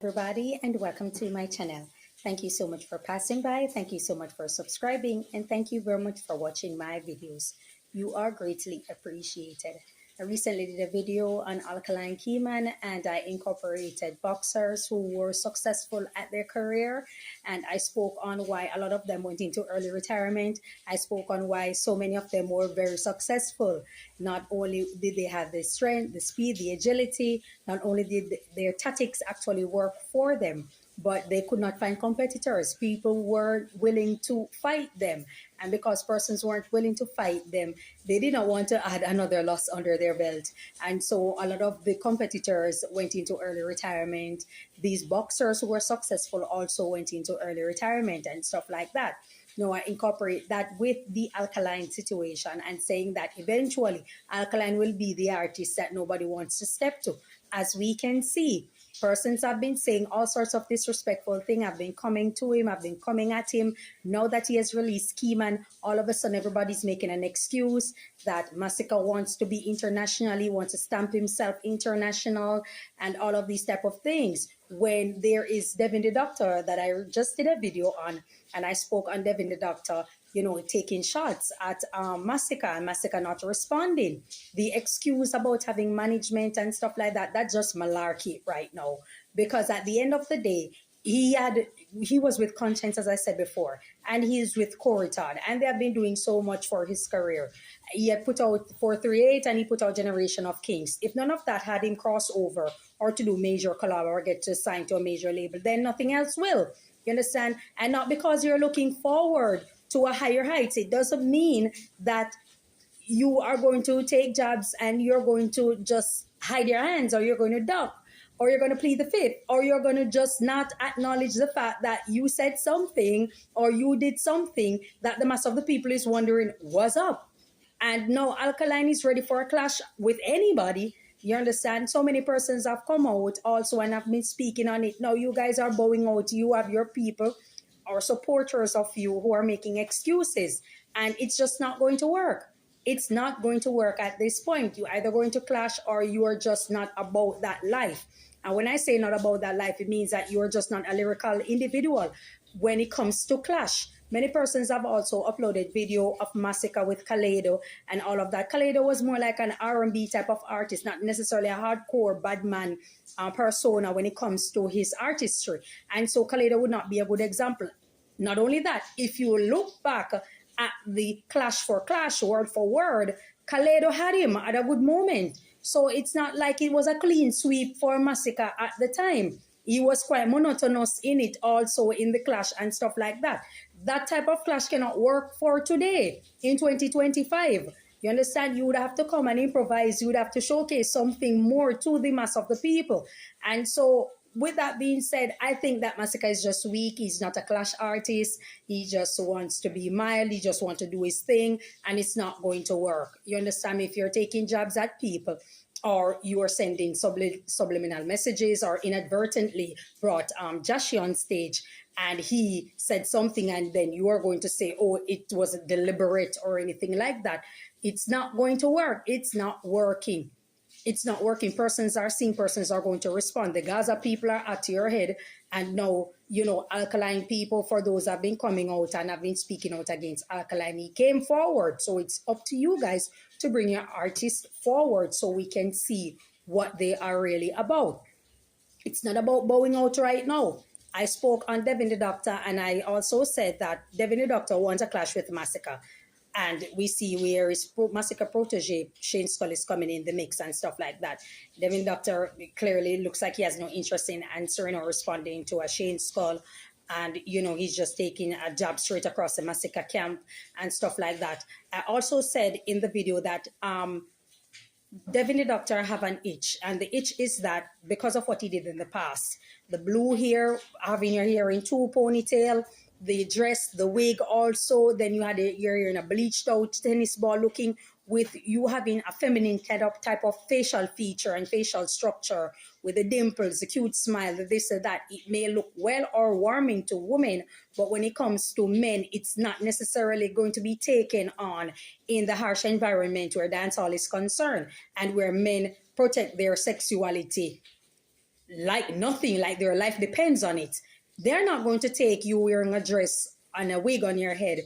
Everybody, and welcome to my channel. Thank you so much for passing by. Thank you so much for subscribing, and thank you very much for watching my videos. You are greatly appreciated. I recently did a video on Alkaline Keyman, and I incorporated boxers who were successful at their career, and I spoke on why a lot of them went into early retirement. I spoke on why so many of them were very successful. Not only did they have the strength, the speed, the agility, not only did their tactics actually work for them, but they could not find competitors. People weren't willing to fight them. And because persons weren't willing to fight them, they did not want to add another loss under their belt. And so a lot of the competitors went into early retirement. These boxers who were successful also went into early retirement and stuff like that. No, I incorporate that with the Alkaline situation and saying that eventually Alkaline will be the artist that nobody wants to step to. As we can see, persons have been saying all sorts of disrespectful things. I've been coming to him. I've been coming at him. Now that he has released Keyman, all of a sudden everybody's making an excuse that Masika wants to be internationally, wants to stamp himself international, and all of these type of things. When there is Devin the Doctor that I just did a video on, and I spoke on Devin the Doctor, taking shots at Masika and Masika not responding. The excuse about having management and stuff like that, that's just malarkey right now. Because at the end of the day, he was with Conscience, as I said before, and he's with Coriton, and they have been doing so much for his career. He had put out 438 and he put out Generation of Kings. If none of that had him cross over or to do major collab or get to sign to a major label, then nothing else will. You understand? And not because you're looking forward to a higher heights, it doesn't mean that you are going to take jobs and you're going to just hide your hands, or you're going to duck, or you're going to plead the fifth, or you're going to just not acknowledge the fact that you said something or you did something that the mass of the people is wondering what's up. And no, Alkaline is ready for a clash with anybody. You understand? So many persons have come out also and have been speaking on it. Now you guys are bowing out. You have your people or supporters of you who are making excuses, and it's just not going to work. It's not going to work at this point. You're either going to clash or you are just not about that life. And when I say not about that life, it means that you're just not a lyrical individual when it comes to clash. Many persons have also uploaded video of Masika with Kaleido and all of that. Kaleido was more like an R&B type of artist, not necessarily a hardcore bad man persona when it comes to his artistry. And so Kaleido would not be a good example. Not only that, if you look back at the clash for clash, word for word, Kaleido had him at a good moment. So it's not like it was a clean sweep for Masika at the time. He was quite monotonous in it also in the clash and stuff like that. That type of clash cannot work for today in 2025. You understand? You would have to come and improvise. You would have to showcase something more to the mass of the people. And so with that being said, I think that Masika is just weak. He's not a clash artist. He just wants to be mild. He just wants to do his thing, and it's not going to work. You understand? If you're taking jabs at people, or you are sending subliminal messages, or inadvertently brought Jashi on stage and he said something, and then you are going to say, oh, it was deliberate or anything like that, it's not going to work. It's not working. It's not working. Persons are seeing, persons are going to respond. The Gaza people are at your head. And now, Alkaline people, for those that have been coming out and have been speaking out against Alkaline, he came forward. So it's up to you guys to bring your artists forward so we can see what they are really about. It's not about bowing out right now. I spoke on Devin the Doctor, and I also said that Devin the Doctor wants a clash with Masika. And we see where his Masika protege, Shane Skull, is coming in the mix and stuff like that. Devin Doctor clearly looks like he has no interest in answering or responding to a Shane Skull. And, he's just taking a jab straight across the Masika camp and stuff like that. I also said in the video that Devin the Doctor have an itch. And the itch is that because of what he did in the past, the blue hair, having your hair in two ponytail, the dress, the wig also, then you had your hair in a bleached out tennis ball looking, with you having a feminine type of facial feature and facial structure with the dimples, the cute smile, the this or that. It may look well or warming to women, but when it comes to men, it's not necessarily going to be taken on in the harsh environment where dancehall is concerned and where men protect their sexuality. like nothing, like their life depends on it. They're not going to take you wearing a dress and a wig on your head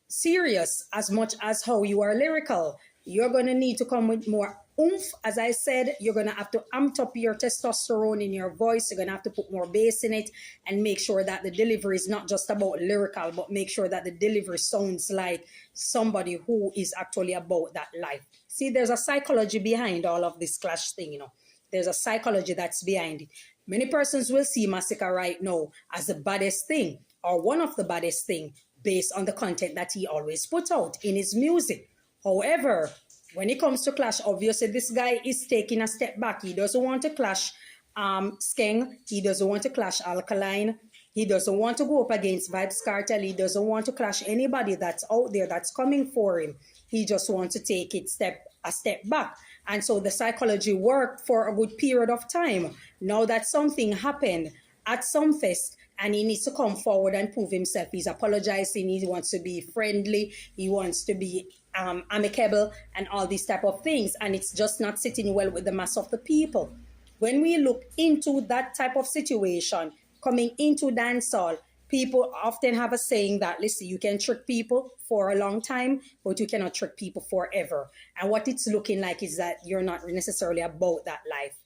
serious as much as how you are lyrical. You're going to need to come with more oomph. As I said, you're going to have to amp up your testosterone in your voice. You're going to have to put more bass in it and make sure that the delivery is not just about lyrical, but make sure that the delivery sounds like somebody who is actually about that life. See, there's a psychology behind all of this clash thing, you know. There's a psychology that's behind it. Many persons will see Massacre right now as the baddest thing or one of the baddest thing based on the content that he always put out in his music. However, when it comes to clash, obviously this guy is taking a step back. He doesn't want to clash Skeng. He doesn't want to clash Alkaline. He doesn't want to go up against Vybz Kartel. He doesn't want to clash anybody that's out there that's coming for him. He just wants to take it a step back. And so the psychology worked for a good period of time. Now that something happened at some fest and he needs to come forward and prove himself. He's apologizing. He wants to be friendly. He wants to be amicable and all these type of things. And it's just not sitting well with the mass of the people. When we look into that type of situation, coming into dancehall, people often have a saying that, listen, you can trick people for a long time, but you cannot trick people forever. And what it's looking like is that you're not necessarily about that life.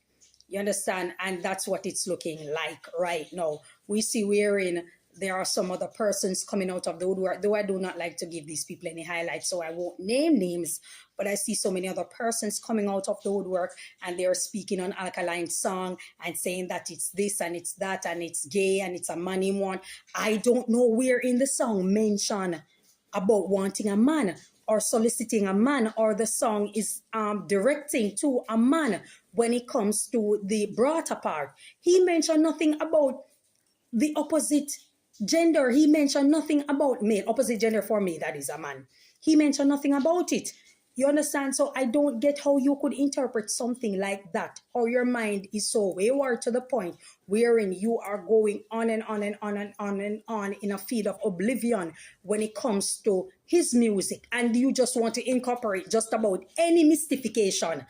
You understand? And that's what it's looking like right now. We see there are some other persons coming out of the woodwork, though I do not like to give these people any highlights, so I won't name names, but I see so many other persons coming out of the woodwork and they're speaking on Alkaline's song and saying that it's this and it's that and it's gay and it's a money one. I don't know where in the song mention about wanting a man or soliciting a man, or the song is directing to a man when it comes to the brought apart. He mentioned nothing about the opposite gender. He mentioned nothing about male. Opposite gender for me, that is a man. He mentioned nothing about it. You understand? So I don't get how you could interpret something like that, or your mind is so wayward to the point wherein you are going on and on and on and on and on in a field of oblivion when it comes to his music, and you just want to incorporate just about any mystification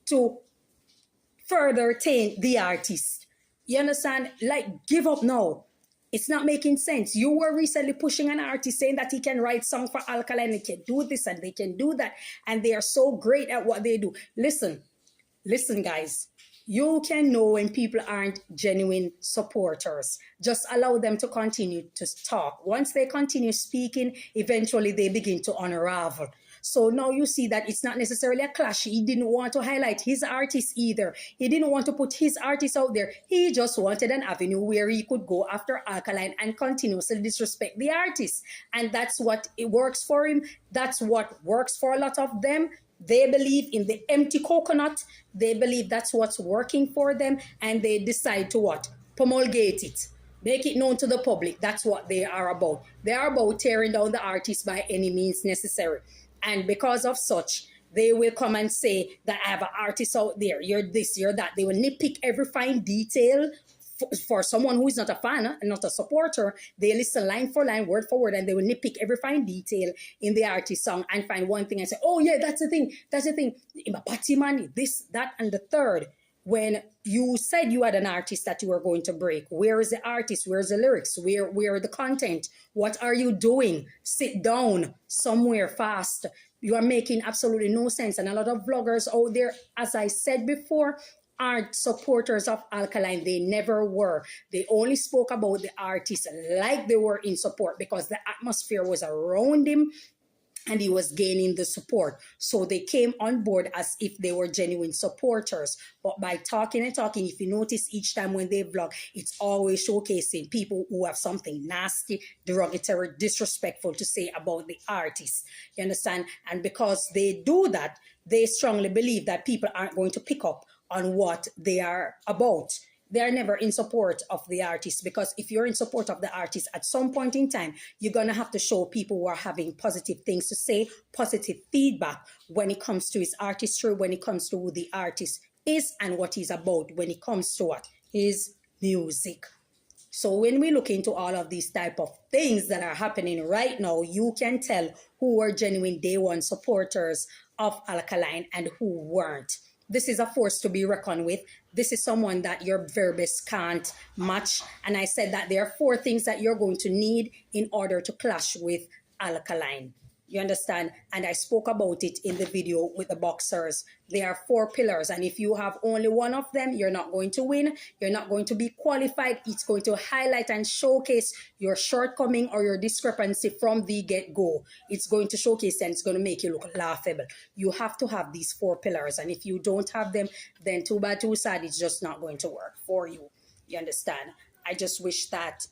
to further taint the artist. You understand? Like, give up now. It's not making sense. You were recently pushing an artist saying that he can write songs for Alkaline, he can do this and they can do that, and they are so great at what they do. Listen, guys. You can know when people aren't genuine supporters. Just allow them to continue to talk. Once they continue speaking, eventually they begin to unravel. So now you see that it's not necessarily a clash. He didn't want to highlight his artist either. He didn't want to put his artist out there. He just wanted an avenue where he could go after Alkaline and continuously disrespect the artist. And that's what it works for him. That's what works for a lot of them. They believe in the empty coconut. They believe that's what's working for them. And they decide to what? Promulgate it. Make it known to the public. That's what they are about. They are about tearing down the artist by any means necessary. And because of such, they will come and say that I have an artist out there. You're this, you're that. They will nitpick every fine detail. For someone who is not a fan and not a supporter, they listen line for line, word for word, and they will nitpick every fine detail in the artist song and find one thing and say, oh yeah, that's the thing. Party man, this, that, and the third. When you said you had an artist that you were going to break, where is the artist? Where's the lyrics? Where are the content? What are you doing? Sit down somewhere fast. You are making absolutely no sense. And a lot of vloggers out there, as I said before, aren't supporters of Alkaline. They never were. They only spoke about the artist like they were in support because the atmosphere was around him and he was gaining the support. So they came on board as if they were genuine supporters. But by talking and talking, if you notice each time when they vlog, it's always showcasing people who have something nasty, derogatory, disrespectful to say about the artist. You understand? And because they do that, they strongly believe that people aren't going to pick up on what they are about. They are never in support of the artist, because if you're in support of the artist, at some point in time, you're going to have to show people who are having positive things to say, positive feedback when it comes to his artistry, when it comes to who the artist is and what he's about, when it comes to what? His music. So when we look into all of these type of things that are happening right now, you can tell who were genuine day one supporters of Alkaline and who weren't. This is a force to be reckoned with, this is someone that your very best can't match. And I said that there are four things that you're going to need in order to clash with Alkaline. You understand? And I spoke about it in the video with the boxers. There are four pillars. And if you have only one of them, you're not going to win. You're not going to be qualified. It's going to highlight and showcase your shortcoming or your discrepancy from the get-go. It's going to showcase and it's going to make you look laughable. You have to have these four pillars. And if you don't have them, then too bad, too sad. It's just not going to work for you. You understand? I just wish that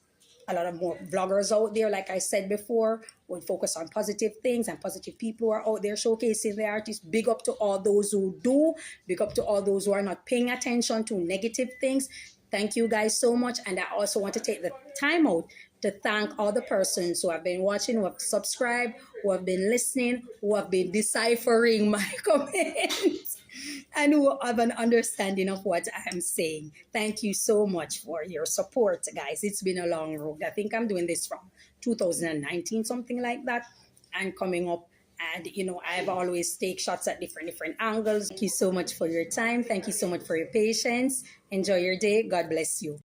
a lot of more vloggers out there, like I said before, would focus on positive things and positive people who are out there showcasing the artists. Big up to all those who do. Big up to all those who are not paying attention to negative things. Thank you guys so much. And I also want to take the time out to thank all the persons who have been watching, who have subscribed, who have been listening, who have been deciphering my comments, and who have an understanding of what I'm saying. Thank you so much for your support, guys. It's been a long road. I think I'm doing this from 2019, something like that, and coming up. And I've always take shots at different angles. Thank you so much for your time. Thank you so much for your patience. Enjoy your day. God bless you.